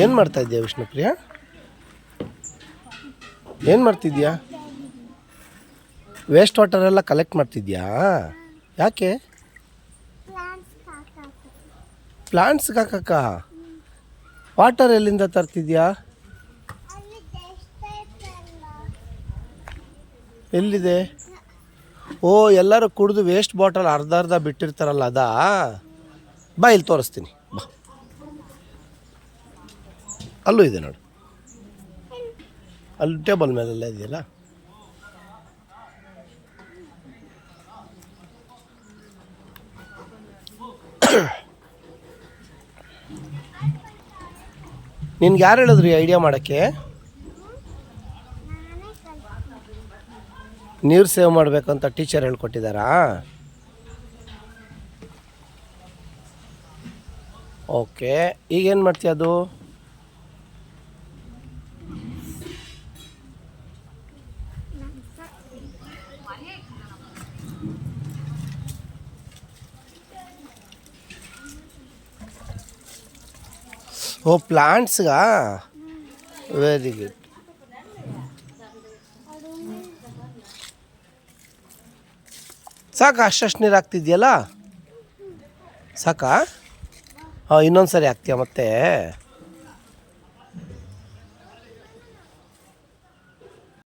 ಏನು ಮಾಡ್ತಾ ಇದೆಯಾ ವಿಷ್ಣುಪ್ರಿಯ? ಏನು ಮಾಡ್ತಿದ್ಯಾ? ವೇಸ್ಟ್ ವಾಟರ್ ಎಲ್ಲ ಕಲೆಕ್ಟ್ ಮಾಡ್ತಿದ್ಯಾ? ಯಾಕೆ? ಪ್ಲಾಂಟ್ಸ್ಗೆ ಹಾಕಕ್ಕ? ವಾಟರ್ ಎಲ್ಲಿಂದ ತರ್ತಿದ್ಯಾ? ಎಲ್ಲಿದೆ? ಓ, ಎಲ್ಲರೂ ಕುಡಿದು ವೇಸ್ಟ್ ಬಾಟಲ್ ಅರ್ಧ ಬಿಟ್ಟಿರ್ತಾರಲ್ಲ ಅದಾ? ಬಾ, ಇಲ್ಲಿ ತೋರಿಸ್ತೀನಿ ಬಾ. ಅಲ್ಲೂ ಇದೆ ನೋಡು, ಅಲ್ಲಿ ಟೇಬಲ್ ಮೇಲೆಲ್ಲ ಇದೆಯಲ್ಲ. ನಿನ್ಗೆ ಯಾರು ಹೇಳಿದ್ರಿ ಐಡಿಯಾ ಮಾಡೋಕ್ಕೆ? ನೀರು ಸೇವ್ ಮಾಡಬೇಕಂತ ಟೀಚರ್ ಹೇಳ್ಕೊಟ್ಟಿದ್ದಾರಾ? ಓಕೆ, ಈಗೇನು ಮಾಡ್ತೀಯ ಅದು? ಓ, ಪ್ಲಾಂಟ್ಸ್ಗಾ? Very good. ಸಾಕಾ? ಅಷ್ಟು ನೀರು ಹಾಕ್ತಿದ್ಯಲ್ಲ, ಸಾಕಾ? ಹಾಂ, ಇನ್ನೊಂದು ಸರಿ ಹಾಕ್ತೀಯ ಮತ್ತೆ?